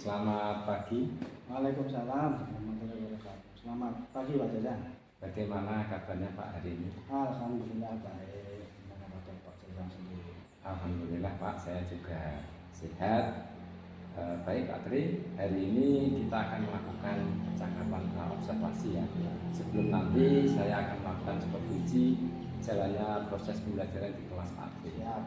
selamat pagi. Waalaikumsalam warahmatullahi wabarakatuh. Selamat pagi Pak Jajan. Bagaimana kabarnya Pak hari ini? Alhamdulillah baik. Gimana kabar Pak Jajan sendiri? Alhamdulillah Pak, saya juga sehat. Baik Pak Tri, hari ini kita akan melakukan percakapan observasi ya. Sebelum nanti saya akan melakukan supervisi jalannya proses pembelajaran di kelas Pak Tri. Siap.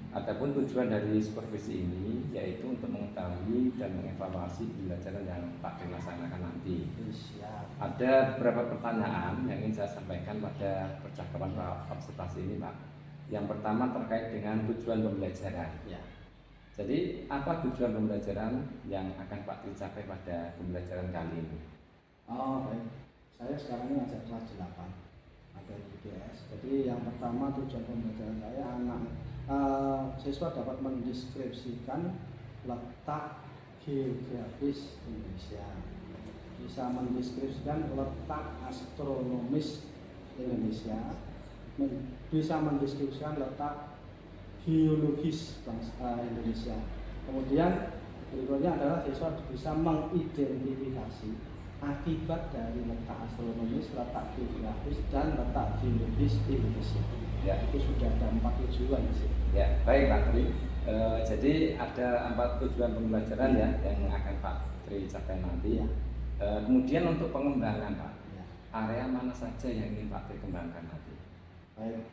Adapun tujuan dari supervisi ini yaitu untuk mengetahui dan mengevaluasi pembelajaran yang Pak Tri laksanakan nanti. Siap. Ada beberapa pertanyaan yang ingin saya sampaikan pada percakapan observasi ini Pak. Yang pertama terkait dengan tujuan pembelajaran. Ya. Jadi apa tujuan pembelajaran yang akan Pak Tri capai pada pembelajaran kali ini? Oh baik. Saya sekarang ini ngajar kelas 8 ada di IPS. Jadi yang pertama tujuan pembelajaran saya siswa dapat mendeskripsikan letak geografis Indonesia, bisa mendeskripsikan letak astronomis Indonesia, bisa mendeskripsikan letak geologis Indonesia. Kemudian berikutnya adalah siswa bisa mengidentifikasi akibat dari letak astronomis, letak geografis, dan letak geologis Indonesia. Ya, itu sudah ada 4 tujuan sih. Ya, baik Pak Tri. Jadi ada 4 tujuan pembelajaran ya yang akan Pak Tri capai nanti. Ya. Kemudian untuk pengembangan Pak, Ya. area mana saja yang ingin Pak Tri kembangkan nanti? Baik,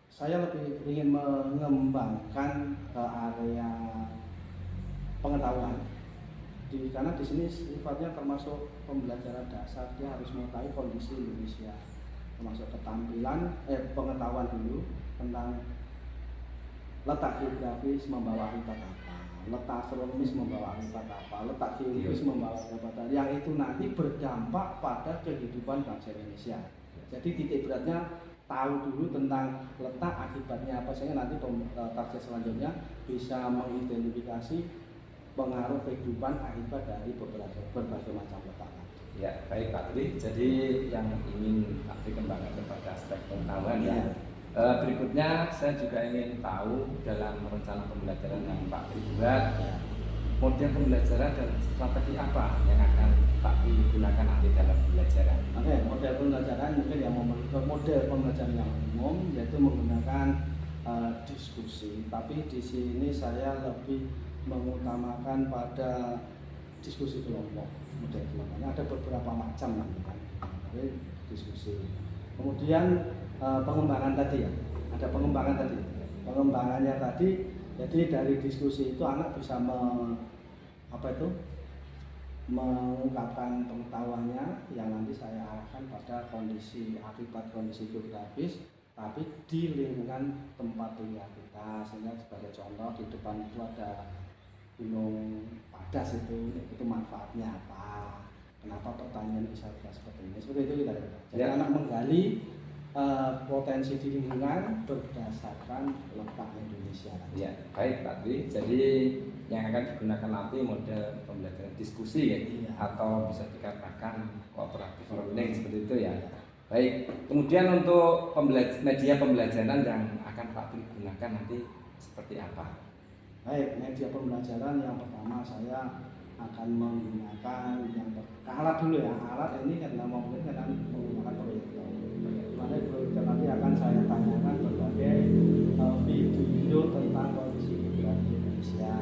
saya lebih ingin mengembangkan ke area pengetahuan. Karena di sini sifatnya termasuk pembelajaran dasar, dia harus mengetahui kondisi Indonesia, termasuk ketampilan, pengetahuan dulu tentang letak geografis membawa akibat apa, letak astronomis membawa akibat apa, letak geologis membawa akibat apa, yang itu nanti berdampak pada kehidupan bangsa Indonesia. Jadi titik beratnya tahu dulu tentang letak akibatnya apa, sehingga nanti target selanjutnya bisa mengidentifikasi pengaruh kehidupan akibat dari berbagai macam letak. Ya, baik Pak Tri. Jadi yang ingin Pak Tri kembangkan kepada aspek pengetahuan ya. Berikutnya saya juga ingin tahu dalam rencana pembelajaran yang Pak Tri buat, model pembelajaran dan strategi apa yang akan Pak Tri gunakan nanti dalam pembelajaran. Oke, model pembelajaran mungkin yang model pembelajaran yang umum yaitu menggunakan diskusi. Tapi di sini saya lebih mengutamakan pada diskusi kelompok. Model kelompoknya ada beberapa macam kan, diskusi. Kemudian pengembangan tadi ya, ada pengembangan tadi. Pengembangannya tadi, jadi dari diskusi itu anak bisa mengungkapkan pengetahuannya yang nanti saya arahkan pada kondisi akibat kondisi geografis, tapi di lingkungan tempat tinggal kita. Sehingga sebagai contoh di depan itu ada Gunung Padas, itu manfaatnya apa, kenapa pertanian bisa seperti ini, seperti itu kita. Jadi anak menggali potensi di lingkungan berdasarkan letak Indonesia. Ya, baik Pak Tri. Jadi yang akan digunakan nanti model pembelajaran diskusi ya, atau bisa dikatakan cooperative learning seperti itu ya. Baik. Kemudian untuk media pembelajaran yang akan Pak Tri gunakan nanti seperti apa? Baik, media pembelajaran yang pertama saya akan menggunakan alat dulu ya. Alat ini karena menggunakan proyektor. Mana proyektor nanti akan saya tanyakan berbagai video tentang kondisi geografi Indonesia,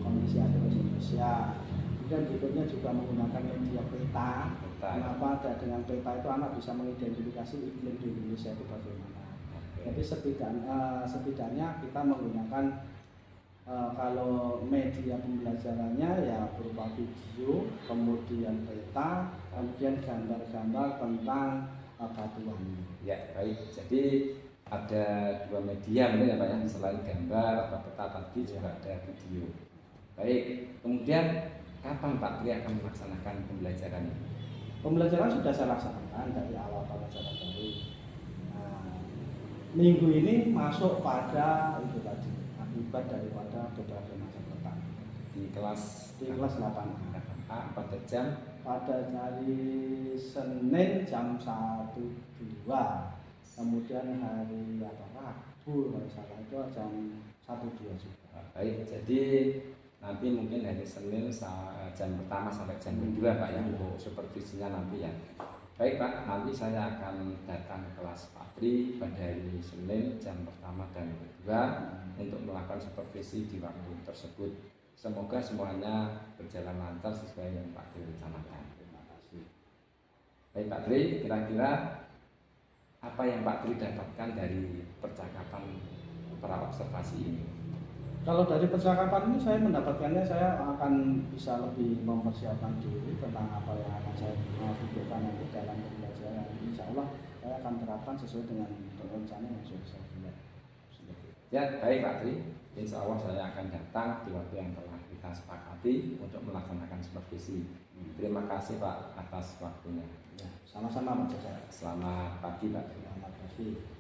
kondisi astronomi Indonesia. Kemudian berikutnya juga menggunakan media peta. Kenapa dengan peta itu anak bisa mengidentifikasi iklim di Indonesia itu bagaimana. Jadi setidaknya kita menggunakan kalau media pembelajarannya ya berupa video, kemudian peta, kemudian gambar-gambar tentang batuan. Ya, baik. Jadi ada 2 media mungkin ya Pak ya, selain gambar atau peta tadi juga ada video. Baik. Kemudian kapan Pak Tri akan melaksanakan pembelajaran ini? Pembelajaran sudah saya laksanakan dari awal pembelajaran baru. Minggu ini masuk pada itu tadi, akibat daripada beberapa macam letak di kelas 8A pada hari Senin jam 1.2, kemudian hari Rabu kalau salah itu jam 1.2 juga. Baik, jadi nanti mungkin hari Senin jam pertama sampai jam kedua Pak ya, untuk supervisinya nanti ya. Baik Pak, nanti saya akan datang ke kelas Pak Tri pada hari Senin jam pertama dan kedua untuk melakukan supervisi di waktu tersebut. Semoga semuanya berjalan lancar sesuai yang Pak Tri rencanakan. Terima kasih. Baik Pak Tri, kira-kira apa yang Pak Tri dapatkan dari percakapan praobservasi ini? Kalau dari percakapan ini saya mendapatkannya, saya akan bisa lebih mempersiapkan diri tentang apa yang akan saya pikirkan nanti dalam pembelajaran. Insya Allah saya akan terapkan sesuai dengan rencana yang sudah saya buat. Ya, baik Pak Tri. Insya Allah saya akan datang di waktu yang telah kita sepakati untuk melaksanakan supervisi. Terima kasih Pak atas waktunya. Ya, sama-sama Pak Jasa. Selamat pagi Pak. Selamat pagi.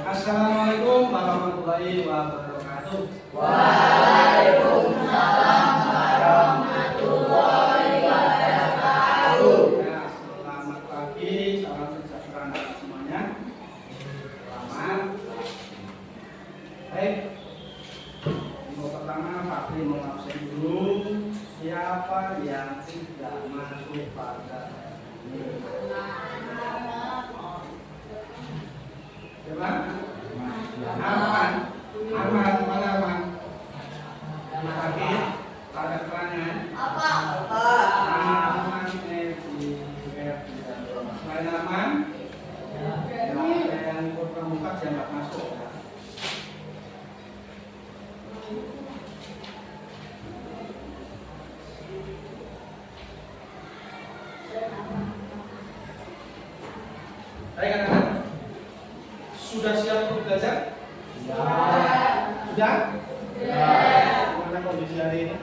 Assalamualaikum warahmatullahi wabarakatuh. Waalaikumsalam warahmatullahi wabarakatuh. Ya, selamat pagi, salam sejahtera semuanya. Selamat. Baik. Untuk pertama Pak Tri mau absen dulu. Siapa yang tidak masuk pada ini? Siapa? Aman. Aman, mana Aman? Yang lagi ada pertanyaan. Aman, selain Aman, yang berpemuka jangan masuk. Baik anak-anak, sudah siap untuk belajar? Sudah? Gimana kondisi hari ini?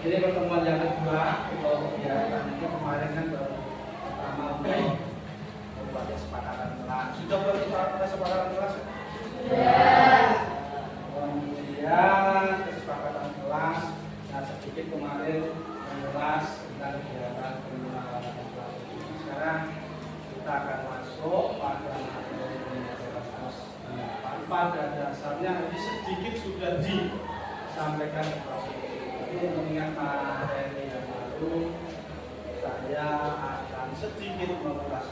Ini pertemuan yang kedua. Kalau biasanya kemarin kan baru pertama buat kesepakatan kelas. Sudah buat kesepakatan kelas? Kemudian kesepakatan kelas. Nah, sedikit kemarin mengulas tentang kegiatan pengenalan kelas. Sekarang kita akan masuk pada materi kelas. Pada dasarnya ini sedikit sudah disampaikan kepada ini mengingat materi yang lalu, saya akan sedikit mengulas.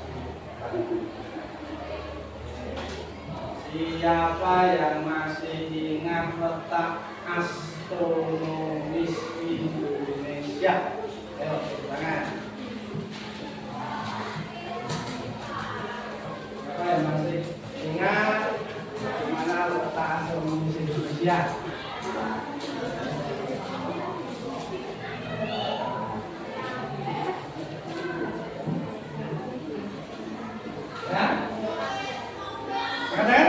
Siapa yang masih ingat letak astronomis Indonesia? Ayo, tangan. Siapa yang masih ingat di mana letak astronomis Indonesia? Ya? Keren?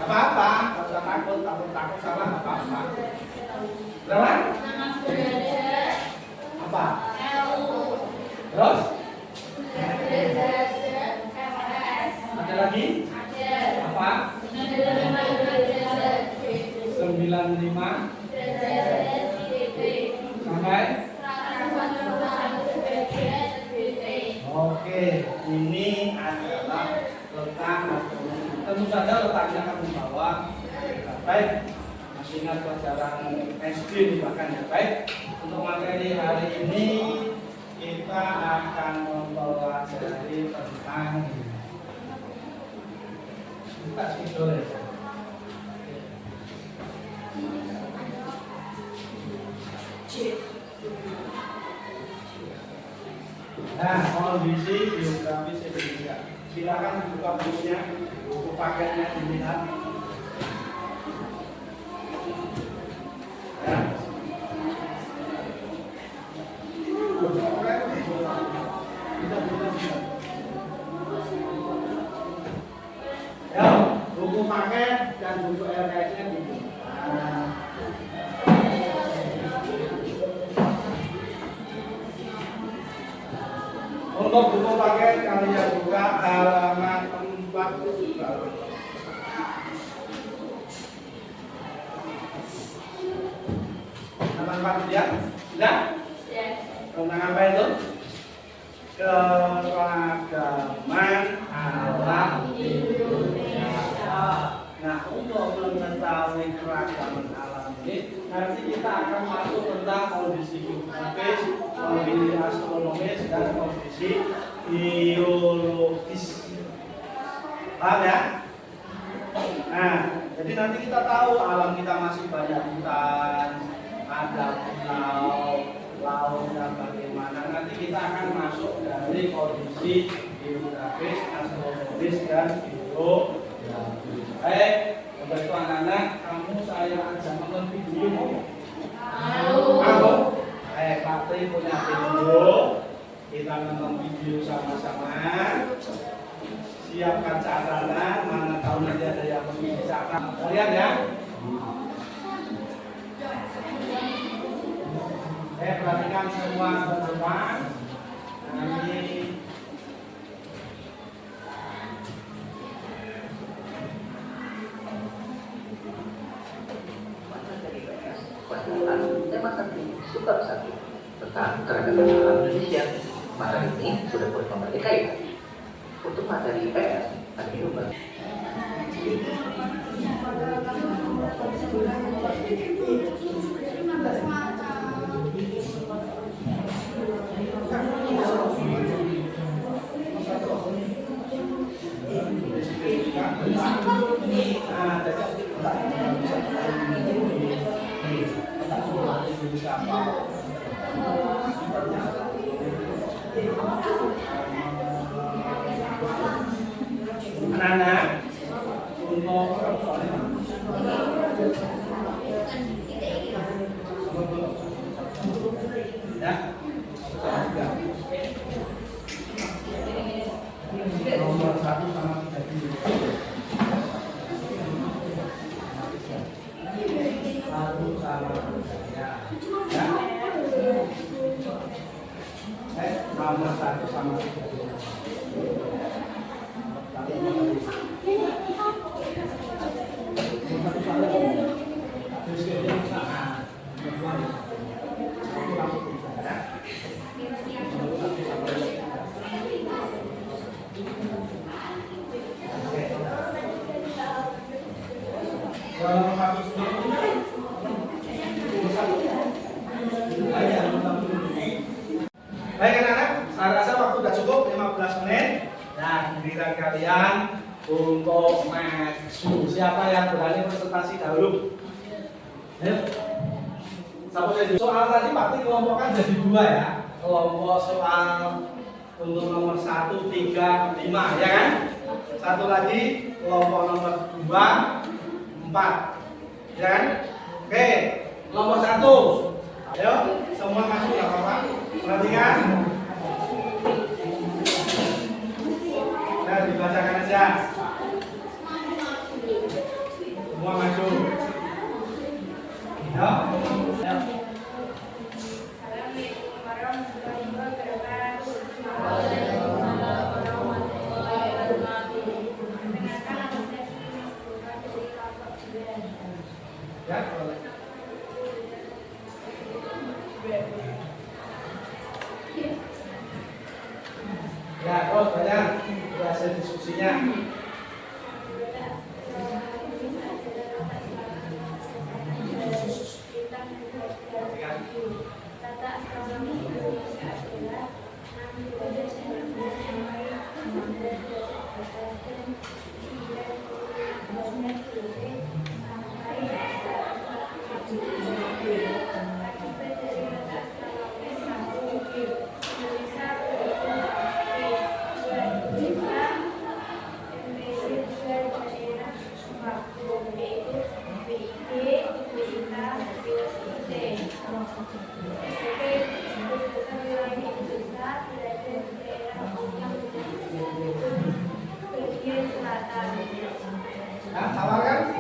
Apa-apa, kalau usah takut salah apa-apa. Berapa? Apa? Terus? Ada lagi? Apa? 95 sampai? Oke, ini adalah letak. Tentu saja letaknya kamu bawa. Baik, masih ingat pelajaran SD bahkan ya. Baik, untuk materi hari ini kita akan mempelajari tentang nah, kondisi geografis Indonesia. Silakan dibuka bukunya, buku paketnya dilihat. Ya. Ya, buku paket dan buku LKS-nya dulu. Untuk buku paket kalian buka halaman 4. Halaman 4 ya? Sudah? Tentang apa itu? keragaman alam Indonesia. Nah, untuk mengetahui keragaman alam ini, nanti kita akan masuk tentang kondisi geografis, kondisi astronomis, dan kondisi biologis. Paham ya? Nah, jadi nanti kita tahu alam kita masih banyak hutan, ada pulau, lautnya bagaimana. Nanti kita akan masuk dari kondisi geografis, astronomis, dan biologis. Baik, untuk itu anak-anak, kamu saya ajak nonton video. Mau? Baik, Patri punya video. Kita nonton video sama-sama. Siapkan catatan, mana tahu nanti ada yang memilih catatan. Lihat ya. Perhatikan semua teman-teman. Nanti tema satu subbab 1 tentang keragaman alam Indonesia. Materi ini sudah boleh memerdekakan. Untuk materi IPS ada juga. Anak-anak, untuk ya, nomor 1 sama 3. Satu sama ya. Nomor 1 sama 3. Baik anak-anak, saya rasa waktu sudah cukup 15 menit. Nah, giliran kalian untuk maju. Siapa yang berani presentasi dahulu? Ayo. Soal tadi Pak dikelompokkan jadi 2 ya. Kelompok soal untuk nomor 1, 3, 5 ya kan? Satu lagi kelompok nomor 2, 4 ya kan? Oke, kelompok 1. Ayo, semua masuk ya Bapak. Perhatikan. Nah, dibacakan aja. Semua maju. Ya. Ya. Ya, boleh. Ya, terus banyak hasil diskusinya. Tata astronomi Indonesia adalah Nah, tawarkan.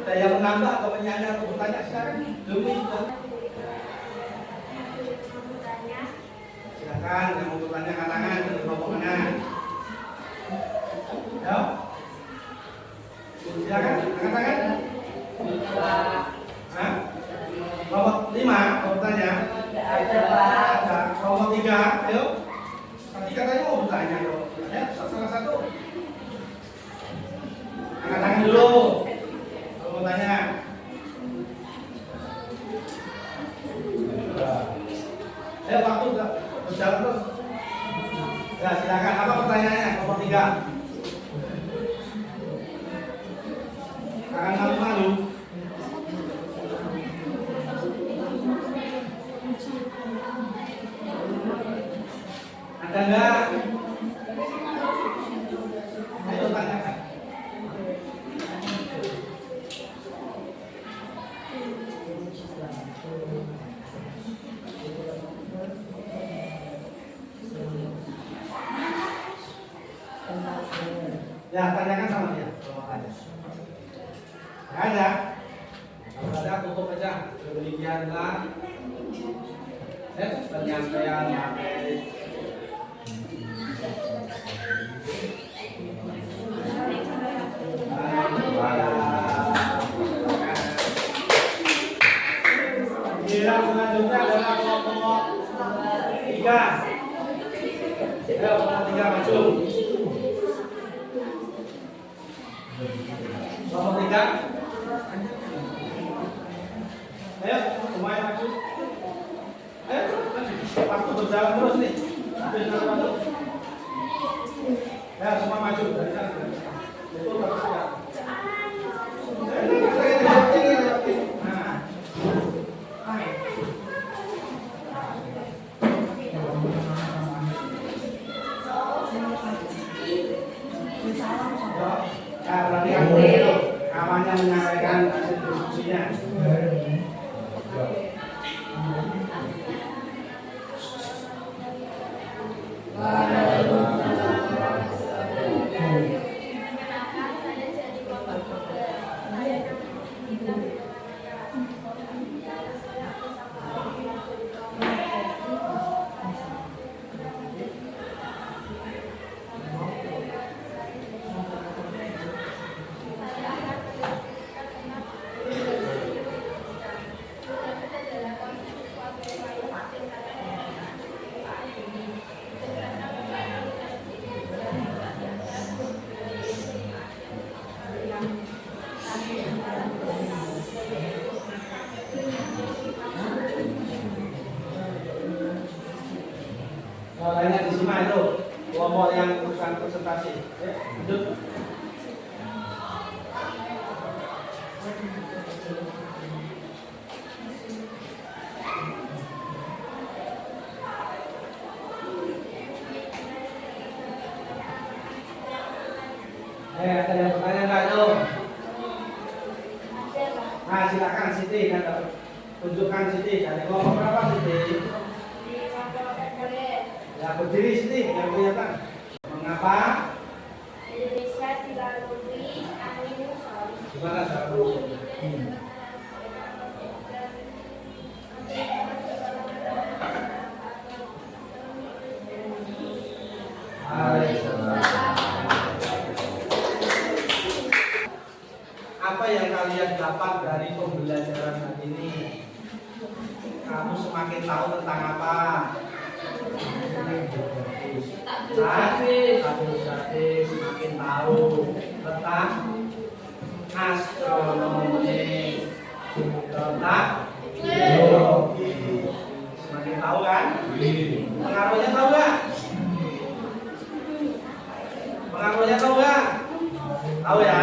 Ada yang menambah atau menyanyi atau bertanya silakan. Silakan yang mau bertanya angkat tangan dari kelompok mana? Ya. Silakan angkat tangan. Hah? Kelompok 5 mau bertanya? Ada. Kelompok 3, ayo. 3. Akan malu-malu. Ada enggak? Ayo tanyakan. Ya, tanyakan sama dia. Kalau ada. Nggak ada. Kalau ada tutup aja. Demikianlah penyampaian materi. Giliran selanjutnya adalah kelompok 3. Ya, kelompok 3 maju. Kelompok 3. Ayo, semuanya maju. Ayo, maju. Waktu berjalan terus nih. Maju. Ya, semua maju dari sana. Itu terus ya. Nah. Ya, berarti kamu itu kawannya menyampaikan hasil diskusinya. Soalnya disimak itu kelompok yang urusan presentasi. Lanjut. Ada yang bertanya nggak itu? Nah, silakan Siti, tunjukkan Siti. Dari kelompok berapa Siti? Ya, berdiri Siti, yang kelihatan. Mengapa? Indonesia dilalui angin muson. Gimana cara? Apa yang kalian dapat dari pembelajaran hari ini? Kamu semakin tahu tentang apa? Statistik, semakin tahu tentang astronomi, tentang geologi. Semakin tahu kan? Pengaruhnya tahu nggak? Pengaruhnya tahu nggak? Tahu ya?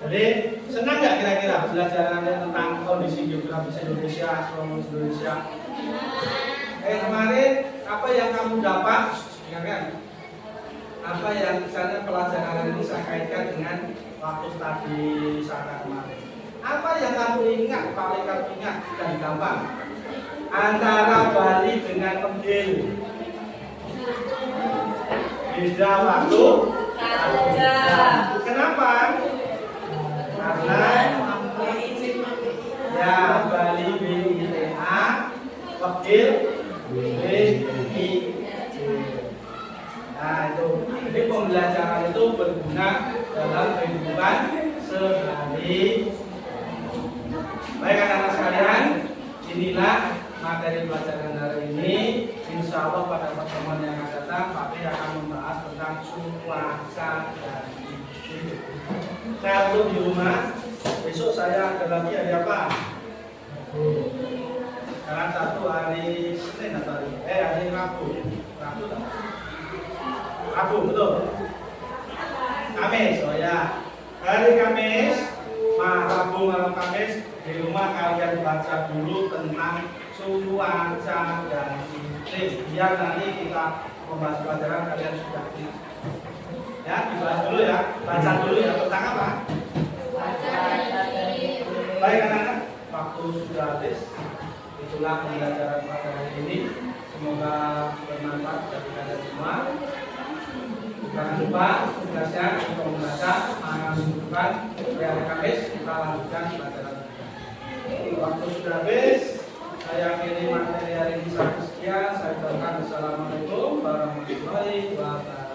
Jadi senang nggak kira-kira belajar tentang kondisi geografis Indonesia, astronomi Indonesia? Kemarin apa yang kamu dapat? Ya kan? Apa yang misalnya pelajaran ini saya kaitkan dengan waktu tadi saya kemarin. Apa yang kamu ingat, paling kamu ingat dan gampang? Antara Bali dengan Kendil. Beda waktu. Kenapa? Karena ya Bali BITA, Kendil BI. Nah itu, jadi pembelajaran itu berguna dalam kehidupan sehari. Baik anak-anak sekalian, inilah materi pelajaran hari ini. Insya Allah pada pertemuan yang akan datang, Pak P akan membahas tentang cuaca dan iklim. Kalau di rumah, besok saya ada lagi hari apa? Karena satu hari Senin atau hari Rabu. Rabu tak? Rabu, betul. Kamis, oh ya. Hari Kamis, Rabu malam Kamis di rumah kalian baca dulu tentang cuaca dan iklim. Biar nanti kita membahas pelajaran kalian sudah ya, dibahas dulu ya, baca dulu ya tentang apa? Baik anak-anak, waktu sudah habis. Itulah pembelajaran pada hari ini. Semoga bermanfaat bagi kalian semua. Jangan lupa tugasnya untuk membaca minggu depan hari Kamis kita lanjutkan pelajaran kita. Waktu sudah habis. Saya akhiri materi hari ini sampai sekian. Saya ucapkan assalamualaikum warahmatullahi wabarakatuh.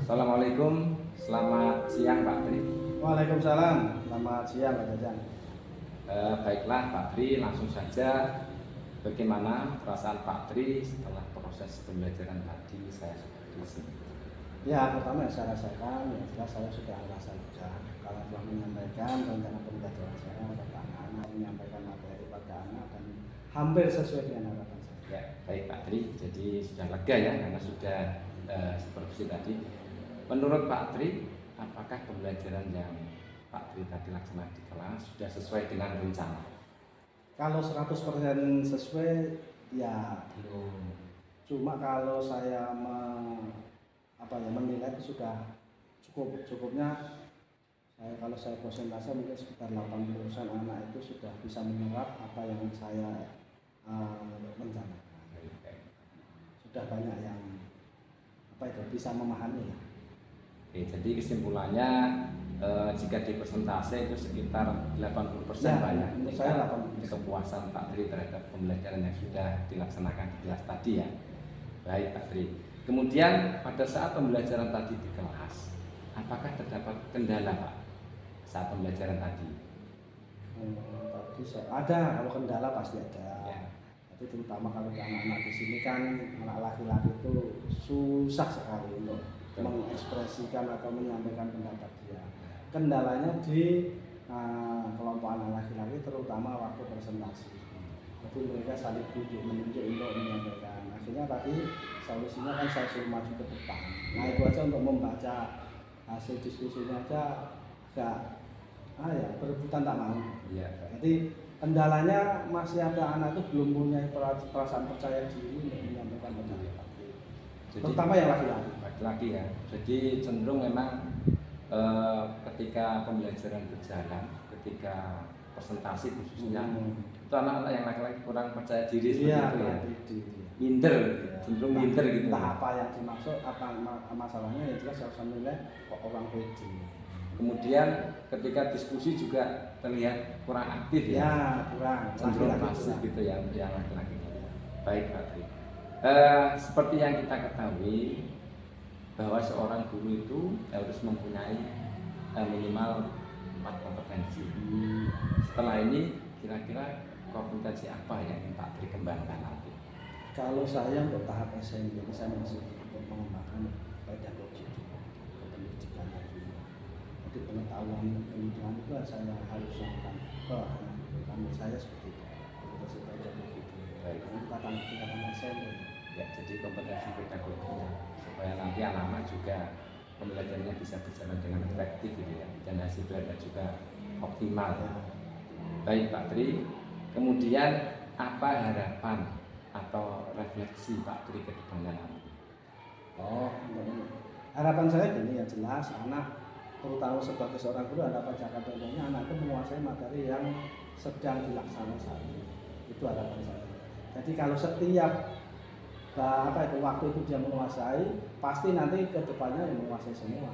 Assalamualaikum, selamat siang Pak Tri. Waalaikumsalam, selamat siang Pak Jajan. Baiklah Pak Tri, langsung saja bagaimana perasaan Pak Tri setelah proses pembelajaran tadi saya sudah di sini? Ya, pertama yang saya rasakan, ya jelas saya sudah merasa lega kalau telah menyampaikan rencana pembelajaran saya pada anak-anak, menyampaikan materi pada anak dan hampir sesuai dengan harapan saya. Ya, baik Pak Tri, jadi sudah lega ya karena sudah supervisi tadi. Menurut Pak Tri, apakah pembelajaran yang Pak Tri tadi laksanakan di kelas sudah sesuai dengan rencana? Kalau 100% sesuai, ya belum. Cuma kalau saya menilai itu sudah cukupnya. Kalau saya persentase mungkin sekitar 80% anak itu sudah bisa menyerap apa yang saya rencanakan. Sudah banyak yang bisa memahami ya. Oke, jadi kesimpulannya jika di persentase itu sekitar 80% ya, Pak ya. menurut saya 80%. Kepuasan Pak Tri terhadap pembelajaran yang sudah dilaksanakan di kelas tadi ya. Baik Pak Tri. Kemudian pada saat pembelajaran tadi di kelas, apakah terdapat kendala Pak saat pembelajaran tadi? Tadi ada, kalau kendala pasti ada. Ya. Tapi terutama kalau anak-anak di sini kan anak laki-laki itu susah sekali untuk mengekspresikan atau menyampaikan pendapat dia. Kendalanya di kelompok anak laki-laki terutama waktu presentasi. Jadi mereka saling menunjuk untuk menyampaikan. Akhirnya tadi solusinya kan saya suruh maju ke depan. Nah itu aja untuk membaca hasil diskusinya aja agak berebutan tak mau. Iya. Jadi kendalanya masih ada anak itu belum punya perasaan percaya diri untuk menyampaikan pendapat. Terutama yang laki-laki ya. Jadi cenderung memang ketika pembelajaran berjalan, ketika presentasi khususnya itu anak-anak yang laki-laki kurang percaya diri seperti itu ya. Minder, cenderung minder gitu. Entah apa yang dimaksud, apa masalahnya ya jelas harus menilai kok orang pede. Kemudian ketika diskusi juga terlihat kurang aktif ya. Ya, kurang. Cenderung pasif gitu yang laki-laki. Baik Pak Tri. Seperti yang kita ketahui bahwa seorang guru itu harus mempunyai minimal 4 kompetensi. Setelah ini kira-kira kompetensi apa yang ingin Pak Tri kembangkan nanti? Kalau saya untuk tahap SMP ini saya masih untuk mengembangkan pedagogi pendidikan itu. Jadi pengetahuan pendidikan itu saya harus lakukan ke anak saya seperti itu. Kompetensi pedagogi itu. Baik. Tingkatan SMP. Ya, jadi kompetensi pedagoginya supaya nanti anak-anak juga pembelajarannya bisa berjalan dengan efektif gitu ya, dan hasil belajar juga optimal. Baik Pak Tri, kemudian apa harapan atau refleksi Pak Tri ke depannya nanti? Harapan saya gini ya, jelas anak terutama sebagai seorang guru harapan jangka pendeknya anak itu menguasai materi yang sedang dilaksanakan saat ini. Itu harapan saya. Jadi kalau setiap waktu itu dia menguasai, pasti nanti ke depannya yang menguasai semua.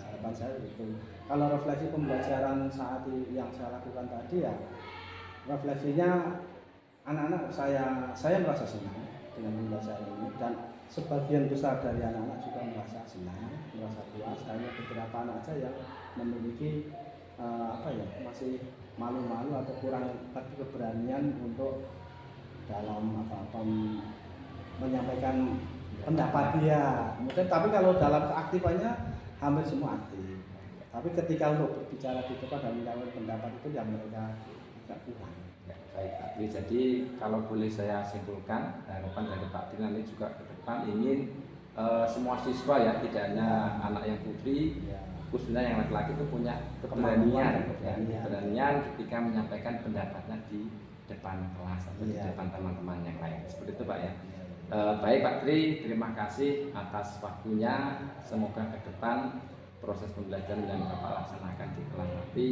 Harapan saya itu. Kalau refleksi pembelajaran saat yang saya lakukan tadi ya, refleksinya anak-anak saya merasa senang dengan pembelajaran ini, dan sebagian besar dari anak-anak juga merasa senang, merasa puas. Hanya beberapa anak saja yang memiliki masih malu-malu atau kurang keberanian untuk dalam menyampaikan pendapat dia. Mungkin tapi kalau dalam keaktifannya hampir semua aktif. Tapi ketika untuk berbicara di depan dan menyampaikan pendapat itu yang mereka agak kurang. Ya, baik Pak Tri. Jadi kalau boleh saya simpulkan, harapan dari Pak Tri nanti juga ke depan ingin semua siswa ya, tidak hanya anak yang putri, Ya. khususnya yang laki-laki itu punya Kemampuan, keberanian ketika menyampaikan pendapatnya di depan kelas atau di Iya. depan teman-teman yang lain. Seperti itu Pak ya. Baik Pak Tri, terima kasih atas waktunya. Semoga ke depan proses pembelajaran yang Bapak laksanakan di kelas nanti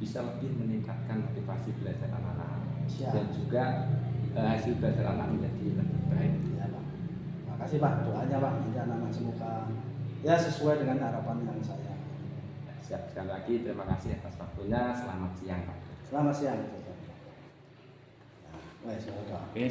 bisa lebih meningkatkan motivasi belajar anak-anak Siap. dan juga hasil belajar anak menjadi lebih baik. Ya Pak. Makasih Pak, doanya Pak, nanti anak-anak semoga ya sesuai dengan harapan yang saya. Siap, sekali lagi terima kasih atas waktunya. Selamat siang Pak. Selamat siang. Wes, Oke,